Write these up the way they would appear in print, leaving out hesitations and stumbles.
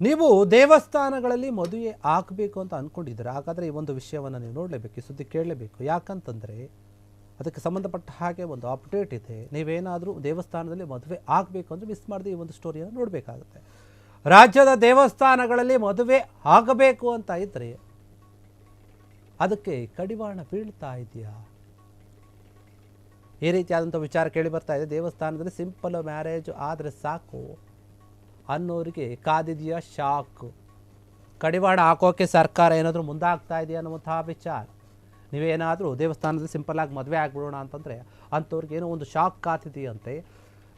ನೀವು ದೇವಸ್ಥಾನಗಳಲ್ಲಿ ಮದುವೆ ಆಗಬೇಕು ಅಂತ ಅಂದ್ಕೊಂಡಿದ್ದೀರಾ, ಹಾಗಾದರೆ ಈ ಒಂದು ವಿಷಯವನ್ನು ನೀವು ನೋಡಲೇಬೇಕು, ಈ ಸುದ್ದಿ ಕೇಳಲೇಬೇಕು. ಯಾಕಂತಂದರೆ ಅದಕ್ಕೆ ಸಂಬಂಧಪಟ್ಟ ಹಾಗೆ ಒಂದು ಅಪ್ಡೇಟ್ ಇದೆ. ನೀವೇನಾದರೂ ದೇವಸ್ಥಾನದಲ್ಲಿ ಮದುವೆ ಆಗಬೇಕು ಅಂದರೆ ಮಿಸ್ ಮಾಡದೆ ಈ ಒಂದು ಸ್ಟೋರಿಯನ್ನು ನೋಡಬೇಕಾಗುತ್ತೆ. ರಾಜ್ಯದ ದೇವಸ್ಥಾನಗಳಲ್ಲಿ ಮದುವೆ ಆಗಬೇಕು ಅಂತ ಇದ್ದರೆ ಅದಕ್ಕೆ ಕಡಿವಾಣ ಬೀಳ್ತಾ ಇದೆಯಾ? ಈ ರೀತಿಯಾದಂಥ ವಿಚಾರ ಕೇಳಿ ಬರ್ತಾ ಇದೆ. ದೇವಸ್ಥಾನದಲ್ಲಿ ಸಿಂಪಲ್ ಮ್ಯಾರೇಜ್ ಆದರೆ ಸಾಕು ಅನ್ನೋರಿಗೆ ಕಾದಿದೆಯಾ ಶಾಕ್. ಕಡಿವಾಣ ಹಾಕೋಕ್ಕೆ ಸರ್ಕಾರ ಏನಾದರೂ ಮುಂದಾಗ್ತಾ ಇದೆಯಾ ಅನ್ನುವಂತಹ ವಿಚಾರ. ನೀವೇನಾದರೂ ದೇವಸ್ಥಾನದಲ್ಲಿ ಸಿಂಪಲ್ಲಾಗಿ ಮದುವೆ ಆಗಿಬಿಡೋಣ ಅಂತಂದರೆ ಅಂಥವ್ರಿಗೆ ಏನೋ ಒಂದು ಶಾಕ್ ಕಾತಿದೆಯಂತೆ.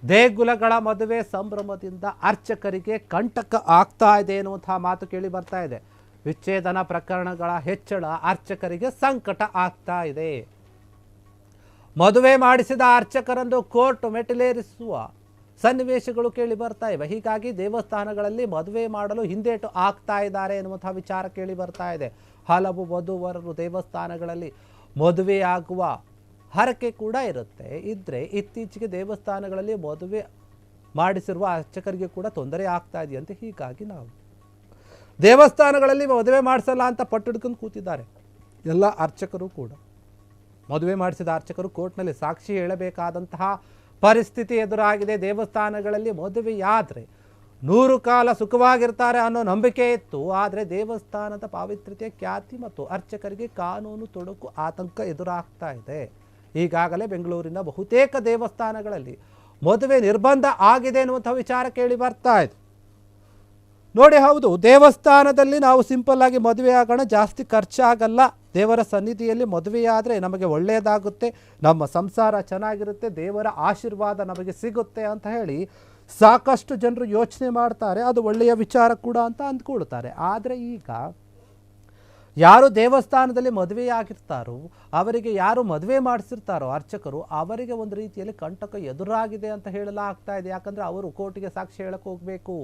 ದೇಗುಲಗಳ ಮದುವೆ ಸಂಭ್ರಮದಿಂದ ಅರ್ಚಕರಿಗೆ ಕಂಟಕ ಆಗ್ತಾ ಇದೆ ಎನ್ನುವಂತಹ ಮಾತು ಕೇಳಿ ಬರ್ತಾ ಇದೆ. ವಿಚ್ಛೇದನ ಪ್ರಕರಣಗಳ ಹೆಚ್ಚಳ ಅರ್ಚಕರಿಗೆ ಸಂಕಟ ಆಗ್ತಾ ಇದೆ. ಮದುವೆ ಮಾಡಿಸಿದ ಅರ್ಚಕರನ್ನು ಕೋರ್ಟ್ ಮೆಟ್ಟಿಲೇರಿಸುವ ಸನ್ನಿವೇಶಗಳು ಕೇಳಿ ಬರ್ತಾ ಇವೆ. ಹೀಗಾಗಿ ದೇವಸ್ಥಾನಗಳಲ್ಲಿ ಮದುವೆ ಮಾಡಲು ಹಿಂದೇಟು ಆಗ್ತಾ ಇದ್ದಾರೆ ಎನ್ನುವಂತಹ ವಿಚಾರ ಕೇಳಿ ಬರ್ತಾ ಇದೆ. ಹಲವು ವಧುವರರು ದೇವಸ್ಥಾನಗಳಲ್ಲಿ ಮದುವೆಯಾಗುವ ಹರಕೆ ಕೂಡ ಇದ್ದರೆ ಇತ್ತೀಚೆಗೆ ದೇವಸ್ಥಾನಗಳಲ್ಲಿ ಮದುವೆ ಮಾಡಿಸಿರುವ ಅರ್ಚಕರಿಗೆ ಕೂಡ ತೊಂದರೆ ಆಗ್ತಾ ಇದೆಯಂತೆ. ಹೀಗಾಗಿ ನಾವು ದೇವಸ್ಥಾನಗಳಲ್ಲಿ ಮದುವೆ ಮಾಡಿಸಲ್ಲ ಅಂತ ಪಟ್ಟಿಡ್ಕೊಂಡು ಕೂತಿದ್ದಾರೆ ಎಲ್ಲ ಅರ್ಚಕರು ಕೂಡ. ಮದುವೆ ಮಾಡಿಸಿದ ಅರ್ಚಕರು ಕೋರ್ಟ್ನಲ್ಲಿ ಸಾಕ್ಷಿ ಹೇಳಬೇಕಾದಂತಹ ಪರಿಸ್ಥಿತಿ ಎದುರಾಗಿದೆ. ದೇವಸ್ಥಾನಗಳಲ್ಲಿ ಮದುವೆಯಾದರೆ 100 ಕಾಲ ಸುಖವಾಗಿರ್ತಾರೆ ಅನ್ನೋ ನಂಬಿಕೆ ಇತ್ತು. ಆದರೆ ದೇವಸ್ಥಾನದ ಪಾವಿತ್ರ್ಯತೆ, ಖ್ಯಾತಿ ಮತ್ತು ಅರ್ಚಕರಿಗೆ ಕಾನೂನು ತೊಡಕು, ಆತಂಕ ಎದುರಾಗ್ತಾ ಇದೆ. ಈಗಾಗಲೇ ಬೆಂಗಳೂರಿನ ಬಹುತೇಕ ದೇವಸ್ಥಾನಗಳಲ್ಲಿ ಮದುವೆ ನಿರ್ಬಂಧ ಆಗಿದೆ ಎನ್ನುವಂಥ ವಿಚಾರ ಕೇಳಿ ಬರ್ತಾ ಇದೆ. ನೋಡಿ, ಹೌದು, ದೇವಸ್ಥಾನದಲ್ಲಿ ನಾವು ಸಿಂಪಲ್ ಆಗಿ ಮದುವೆ ಆಗೋಣ, ಜಾಸ್ತಿ ಖರ್ಚಾಗಲ್ಲ. ದೇವರ ಸನ್ನಿಧಿಯಲ್ಲಿ ಮದುವೆಯಾದರೆ ನಮಗೆ ಒಳ್ಳೆಯದಾಗುತ್ತೆ, ನಮ್ಮ ಸಂಸಾರ ಚೆನ್ನಾಗಿರುತ್ತೆ, ದೇವರ ಆಶೀರ್ವಾದ ನಮಗೆ ಸಿಗುತ್ತೆ ಅಂತ ಹೇಳಿ ಸಾಕಷ್ಟು ಜನರು ಯೋಚನೆ ಮಾಡ್ತಾರೆ. ಅದು ಒಳ್ಳೆಯ ವಿಚಾರ ಕೂಡ ಅಂತ ಅಂದ್ಕೊಳ್ತಾರೆ. ಆದರೆ ಈಗ ಯಾರು ದೇವಸ್ಥಾನದಲ್ಲಿ ಮದುವೆಯಾಗಿರ್ತಾರೋ, ಅವರಿಗೆ ಯಾರು ಮದುವೆ ಮಾಡಿಸಿರ್ತಾರೋ ಅರ್ಚಕರು, ಅವರಿಗೆ ಒಂದು ರೀತಿಯಲ್ಲಿ ಕಂಟಕ ಎದುರಾಗಿದೆ ಅಂತ ಹೇಳಲಾಗ್ತಾ ಇದೆ. ಯಾಕಂದರೆ ಅವರು ಕೋರ್ಟಿಗೆ ಸಾಕ್ಷಿ ಹೇಳಕ್ಕೆ ಹೋಗಬೇಕು.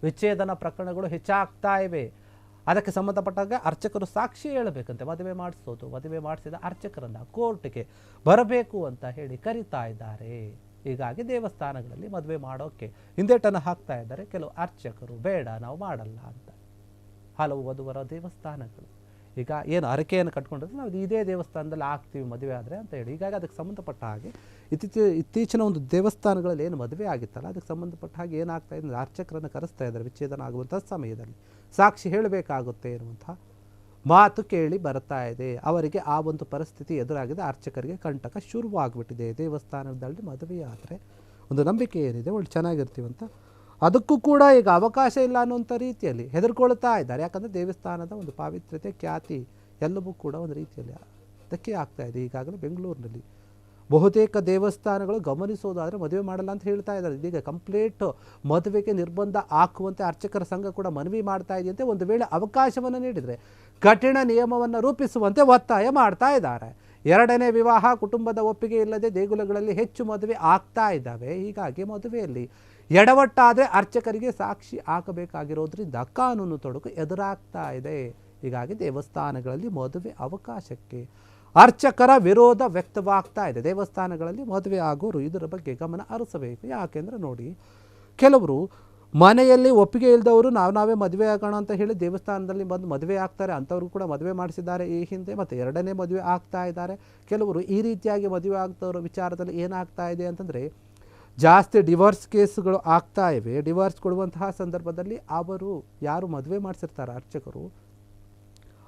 ವಿಚ್ಛೇದನ ಪ್ರಕರಣಗಳು ಹೆಚ್ಚಾಗ್ತಾ ಇವೆ. ಅದಕ್ಕೆ ಸಂಬಂಧಪಟ್ಟಾಗ ಅರ್ಚಕರು ಸಾಕ್ಷಿ ಹೇಳಬೇಕಂತೆ. ಮದುವೆ ಮಾಡಿಸೋದು, ಮದುವೆ ಮಾಡಿಸಿದ ಅರ್ಚಕರನ್ನು ಕೋರ್ಟ್ಗೆ ಬರಬೇಕು ಅಂತ ಹೇಳಿ ಕರೀತಾ ಇದ್ದಾರೆ. ಹೀಗಾಗಿ ದೇವಸ್ಥಾನಗಳಲ್ಲಿ ಮದುವೆ ಮಾಡೋಕ್ಕೆ ಹಿಂದೇಟನ್ನು ಹಾಕ್ತಾ ಇದ್ದಾರೆ ಕೆಲವು ಅರ್ಚಕರು. ಬೇಡ, ನಾವು ಮಾಡಲ್ಲ ಅಂತ. ಹಲವು ವಧುವರ ದೇವಸ್ಥಾನಗಳು ಈಗ ಏನು ಹರಕೆಯನ್ನು ಕಟ್ಕೊಂಡಿದ್ರೆ ನಾವು ಇದೇ ದೇವಸ್ಥಾನದಲ್ಲಿ ಆಗ್ತೀವಿ ಮದುವೆ ಆದರೆ ಅಂತ ಹೇಳಿ. ಹೀಗಾಗಿ ಅದಕ್ಕೆ ಸಂಬಂಧಪಟ್ಟ ಹಾಗೆ ಇತ್ತೀಚಿನ ಒಂದು ದೇವಸ್ಥಾನಗಳಲ್ಲಿ ಏನು ಮದುವೆ ಆಗಿತ್ತಲ್ಲ, ಅದಕ್ಕೆ ಸಂಬಂಧಪಟ್ಟ ಹಾಗೆ ಏನಾಗ್ತಾ ಇದೆ, ಅರ್ಚಕರನ್ನು ಕರೆಸ್ತಾ ಇದ್ದಾರೆ. ವಿಚ್ಛೇದನ ಆಗುವಂಥ ಸಮಯದಲ್ಲಿ ಸಾಕ್ಷಿ ಹೇಳಬೇಕಾಗುತ್ತೆ ಎನ್ನುವಂಥ ಮಾತು ಕೇಳಿ ಬರ್ತಾ ಇದೆ. ಅವರಿಗೆ ಆ ಒಂದು ಪರಿಸ್ಥಿತಿ ಎದುರಾಗಿದೆ. ಅರ್ಚಕರಿಗೆ ಕಂಟಕ ಶುರುವಾಗ್ಬಿಟ್ಟಿದೆ. ದೇವಸ್ಥಾನದಲ್ಲಿ ಮದುವೆಯಾದರೆ ಒಂದು ನಂಬಿಕೆ ಏನಿದೆ, ಒಳ್ಳೆ ಚೆನ್ನಾಗಿರ್ತೀವಂತ, ಅದಕ್ಕೂ ಕೂಡ ಈಗ ಅವಕಾಶ ಇಲ್ಲ ಅನ್ನುವಂಥ ರೀತಿಯಲ್ಲಿ ಹೆದರ್ಕೊಳ್ತಾ ಇದ್ದಾರೆ. ಯಾಕಂದರೆ ದೇವಸ್ಥಾನದ ಒಂದು ಪಾವಿತ್ರ್ಯತೆ, ಖ್ಯಾತಿ ಎಲ್ಲವೂ ಕೂಡ ಒಂದು ರೀತಿಯಲ್ಲಿ ಧಕ್ಕೆ ಆಗ್ತಾ ಇದೆ. ಈಗಾಗಲೇ ಬೆಂಗಳೂರಿನಲ್ಲಿ ಬಹುತೇಕ ದೇವಸ್ಥಾನಗಳು ಗಮನಿಸೋದಾದರೆ ಮದುವೆ ಮಾಡಲ್ಲ ಅಂತ ಹೇಳ್ತಾ ಇದ್ದಾರೆ. ಇದೀಗ ಕಂಪ್ಲೀಟ್ ಮದುವೆಗೆ ನಿರ್ಬಂಧ ಹಾಕುವಂತೆ ಅರ್ಚಕರ ಸಂಘ ಕೂಡ ಮನವಿ ಮಾಡ್ತಾ ಇದೆಯಂತೆ. ಒಂದು ವೇಳೆ ಅವಕಾಶವನ್ನು ನೀಡಿದರೆ ಕಠಿಣ ನಿಯಮವನ್ನು ರೂಪಿಸುವಂತೆ ಒತ್ತಾಯ ಮಾಡ್ತಾ ಇದ್ದಾರೆ. ಎರಡನೇ ವಿವಾಹ ಕುಟುಂಬದ ಒಪ್ಪಿಗೆ ಇಲ್ಲದೆ ದೇಗುಲಗಳಲ್ಲಿ ಹೆಚ್ಚು ಮದುವೆ ಆಗ್ತಾ ಇದ್ದಾವೆ. ಹೀಗಾಗಿ ಮದುವೆಯಲ್ಲಿ ಎಡವಟ್ಟಾದರೆ ಅರ್ಚಕರಿಗೆ ಸಾಕ್ಷಿ ಹಾಕಬೇಕಾಗಿರೋದ್ರಿಂದ ಕಾನೂನು ತೊಡಕು ಎದುರಾಗ್ತಾ ಇದೆ. ಹೀಗಾಗಿ ದೇವಸ್ಥಾನಗಳಲ್ಲಿ ಮದುವೆ ಅವಕಾಶಕ್ಕೆ ಅರ್ಚಕರ ವಿರೋಧ ವ್ಯಕ್ತವಾಗ್ತಾ ಇದೆ. ದೇವಸ್ಥಾನಗಳಲ್ಲಿ ಮದುವೆ ಆಗೋರು ಇದರ ಬಗ್ಗೆ ಗಮನ ಹರಿಸಬೇಕು. ಯಾಕೆಂದರೆ ನೋಡಿ, ಕೆಲವರು ಮನೆಯಲ್ಲಿ ಒಪ್ಪಿಗೆ ಇಲ್ಲದವರು ನಾವೇ ಮದುವೆ ಆಗೋಣ ಅಂತ ಹೇಳಿ ದೇವಸ್ಥಾನದಲ್ಲಿ ಬಂದು ಮದುವೆ ಆಗ್ತಾರೆ. ಅಂಥವ್ರು ಕೂಡ ಮದುವೆ ಮಾಡಿಸಿದ್ದಾರೆ ಈ ಹಿಂದೆ, ಮತ್ತು ಎರಡನೇ ಮದುವೆ ಆಗ್ತಾ ಇದ್ದಾರೆ. ಕೆಲವರು ಈ ರೀತಿಯಾಗಿ ಮದುವೆ ಆಗ್ತವ್ರ ವಿಚಾರದಲ್ಲಿ ಏನಾಗ್ತಾ ಇದೆ ಅಂತಂದರೆ ಜಾಸ್ತಿ ಡಿವೋರ್ಸ್ ಕೇಸುಗಳು ಆಗ್ತಾ ಇವೆ. ಡಿವೋರ್ಸ್ ಕೊಡುವಂತಹ ಸಂದರ್ಭದಲ್ಲಿ ಅವರು ಯಾರು ಮದುವೆ ಮಾಡಿಸಿರ್ತಾರೆ ಅರ್ಚಕರು,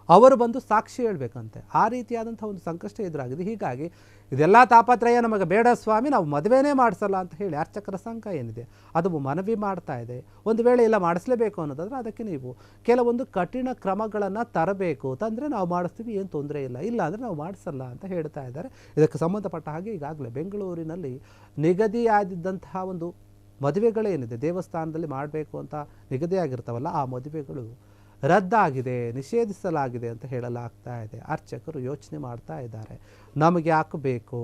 ಅವರು ಬಂದು ಸಾಕ್ಷಿ ಹೇಳಬೇಕಂತೆ. ಆ ರೀತಿಯಾದಂಥ ಒಂದು ಸಂಕಷ್ಟ ಎದುರಾಗಿದೆ. ಹೀಗಾಗಿ ಇದೆಲ್ಲ ತಾಪತ್ರಯ ನಮಗೆ ಬೇಡ ಸ್ವಾಮಿ, ನಾವು ಮದುವೆನೇ ಮಾಡಿಸಲ್ಲ ಅಂತ ಹೇಳಿ ಅರ್ಚಕರ ಸಂಘ ಏನಿದೆ ಅದು ಮನವಿ ಮಾಡ್ತಾ ಇದೆ. ಒಂದು ವೇಳೆ ಇಲ್ಲ ಮಾಡಿಸಲೇಬೇಕು ಅನ್ನೋದಾದರೆ ಅದಕ್ಕೆ ನೀವು ಕೆಲವೊಂದು ಕಠಿಣ ಕ್ರಮಗಳನ್ನು ತರಬೇಕು. ತಂದರೆ ನಾವು ಮಾಡಿಸ್ತೀವಿ, ಏನು ತೊಂದರೆ ಇಲ್ಲ, ಇಲ್ಲ ಅಂದರೆ ನಾವು ಮಾಡಿಸಲ್ಲ ಅಂತ ಹೇಳ್ತಾ ಇದ್ದಾರೆ. ಇದಕ್ಕೆ ಸಂಬಂಧಪಟ್ಟ ಹಾಗೆ ಈಗಾಗಲೇ ಬೆಂಗಳೂರಿನಲ್ಲಿ ನಿಗದಿಯಾದಂತಹ ಒಂದು ಮದುವೆಗಳೇನಿದೆ ದೇವಸ್ಥಾನದಲ್ಲಿ ಮಾಡಬೇಕು ಅಂತ ನಿಗದಿಯಾಗಿರ್ತಾವಲ್ಲ, ಆ ಮದುವೆಗಳು ರದ್ದಾಗಿದೆ, ನಿಷೇಧಿಸಲಾಗಿದೆ ಅಂತ ಹೇಳಲಾಗ್ತಾ ಇದೆ. ಅರ್ಚಕರು ಯೋಚನೆ ಮಾಡ್ತಾ ಇದ್ದಾರೆ, ನಮಗೆ ಯಾಕೆ ಬೇಕು,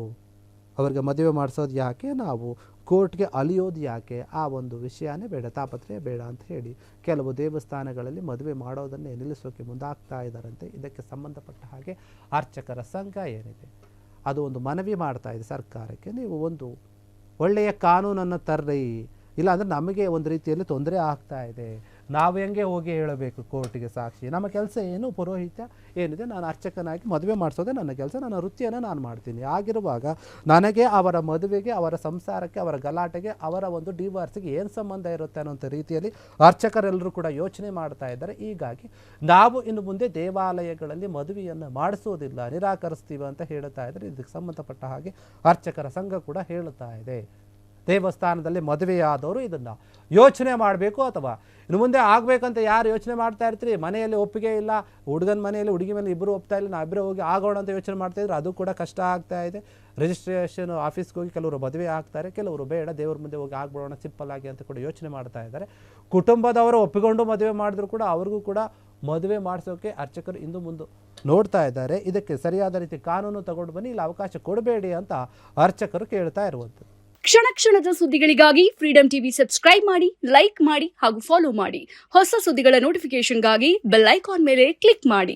ಅವರಿಗೆ ಮದುವೆ ಮಾಡಿಸೋದು ಯಾಕೆ, ನಾವು ಕೋರ್ಟ್ಗೆ ಅಲಿಯೋದು ಯಾಕೆ, ಆ ಒಂದು ವಿಷಯನೇ ಬೇಡ, ತಾಪತ್ರಯ ಬೇಡ ಅಂತ ಹೇಳಿ ಕೆಲವು ದೇವಸ್ಥಾನಗಳಲ್ಲಿ ಮದುವೆ ಮಾಡೋದನ್ನೇ ನಿಲ್ಲಿಸೋಕೆ ಮುಂದಾಗ್ತಾ ಇದ್ದಾರಂತೆ. ಇದಕ್ಕೆ ಸಂಬಂಧಪಟ್ಟ ಹಾಗೆ ಅರ್ಚಕರ ಸಂಘ ಏನಿದೆ ಅದು ಒಂದು ಮನವಿ ಮಾಡ್ತಾ ಇದೆ ಸರ್ಕಾರಕ್ಕೆ, ನೀವು ಒಂದು ಒಳ್ಳೆಯ ಕಾನೂನನ್ನು ತರ್ರಿ, ಇಲ್ಲಾಂದರೆ ನಮಗೆ ಒಂದು ರೀತಿಯಲ್ಲಿ ತೊಂದರೆ ಆಗ್ತಾ ಇದೆ, ನಾವು ಹೆಂಗೆ ಹೋಗಿ ಹೇಳಬೇಕು ಕೋರ್ಟಿಗೆ ಸಾಕ್ಷಿ? ನಮ್ಮ ಕೆಲಸ ಏನು? ಪುರೋಹಿತ್ಯ ಏನಿದೆ, ನಾನು ಅರ್ಚಕನಾಗಿ ಮದುವೆ ಮಾಡಿಸೋದೇ ನನ್ನ ಕೆಲಸ, ನನ್ನ ವೃತ್ತಿಯನ್ನು ನಾನು ಮಾಡ್ತೀನಿ. ಆಗಿರುವಾಗ ನನಗೆ ಅವರ ಮದುವೆಗೆ, ಅವರ ಸಂಸಾರಕ್ಕೆ, ಅವರ ಗಲಾಟೆಗೆ, ಅವರ ಒಂದು ಡಿವೋರ್ಸ್ಗೆ ಏನು ಸಂಬಂಧ ಇರುತ್ತೆ ಅನ್ನೋಂಥ ರೀತಿಯಲ್ಲಿ ಅರ್ಚಕರೆಲ್ಲರೂ ಕೂಡ ಯೋಚನೆ ಮಾಡ್ತಾ ಇದ್ದಾರೆ. ಹೀಗಾಗಿ ನಾವು ಇನ್ನು ಮುಂದೆ ದೇವಾಲಯಗಳಲ್ಲಿ ಮದುವೆಯನ್ನು ಮಾಡಿಸೋದಿಲ್ಲ, ನಿರಾಕರಿಸ್ತೀವಿ ಅಂತ ಹೇಳ್ತಾ ಇದ್ದಾರೆ. ಇದಕ್ಕೆ ಸಂಬಂಧಪಟ್ಟ ಹಾಗೆ ಅರ್ಚಕರ ಸಂಘ ಕೂಡ ಹೇಳ್ತಾ ಇದೆ. ದೇವಸ್ಥಾನದಲ್ಲಿ ಮದುವೆಯಾದವರು ಇದನ್ನು ಯೋಚನೆ ಮಾಡಬೇಕು. ಅಥವಾ ಇನ್ನು ಮುಂದೆ ಆಗಬೇಕಂತ ಯಾರು ಯೋಚನೆ ಮಾಡ್ತಾ ಇರ್ತೀರಿ, ಮನೆಯಲ್ಲಿ ಒಪ್ಪಿಗೆ ಇಲ್ಲ, ಹುಡುಗನ ಮನೆಯಲ್ಲಿ ಹುಡುಗಿ ಮೇಲೆ ಇಬ್ಬರು ಒಪ್ತಾ ಇಲ್ಲ, ನಾವಿಬ್ಬರು ಹೋಗಿ ಆಗೋಣ ಅಂತ ಯೋಚನೆ ಮಾಡ್ತಾ ಇದ್ರು, ಅದು ಕೂಡ ಕಷ್ಟ ಆಗ್ತಾ ಇದೆ. ರಿಜಿಸ್ಟ್ರೇಷನ್ ಆಫೀಸ್ಗೆ ಹೋಗಿ ಕೆಲವರು ಮದುವೆ ಆಗ್ತಾರೆ, ಕೆಲವರು ಬೇಡ ದೇವ್ರ ಮುಂದೆ ಹೋಗಿ ಆಗ್ಬಿಡೋಣ ಸಿಂಪಲ್ ಆಗಿ ಅಂತ ಕೂಡ ಯೋಚನೆ ಮಾಡ್ತಾ ಇದ್ದಾರೆ. ಕುಟುಂಬದವರು ಒಪ್ಪಿಕೊಂಡು ಮದುವೆ ಮಾಡಿದ್ರು ಕೂಡ ಅವ್ರಿಗೂ ಕೂಡ ಮದುವೆ ಮಾಡಿಸೋಕೆ ಅರ್ಚಕರು ಇಂದು ಮುಂದೆ ನೋಡ್ತಾ ಇದ್ದಾರೆ. ಇದಕ್ಕೆ ಸರಿಯಾದ ರೀತಿ ಕಾನೂನು ತಗೊಂಡು ಬನ್ನಿ, ಇಲ್ಲ ಅವಕಾಶ ಕೊಡಬೇಡಿ ಅಂತ ಅರ್ಚಕರು ಕೇಳ್ತಾ ಇರುವಂಥದ್ದು. ಕ್ಷಣ ಕ್ಷಣದ ಸುದ್ದಿಗಳಿಗಾಗಿ ಫ್ರೀಡಂ ಟಿವಿ ಸಬ್ಸ್ಕ್ರೈಬ್ ಮಾಡಿ, ಲೈಕ್ ಮಾಡಿ ಹಾಗೂ ಫಾಲೋ ಮಾಡಿ. ಹೊಸ ಸುದ್ದಿಗಳ ನೋಟಿಫಿಕೇಶನ್ಗಾಗಿ ಬೆಲ್ ಐಕಾನ್ ಮೇಲೆ ಕ್ಲಿಕ್ ಮಾಡಿ.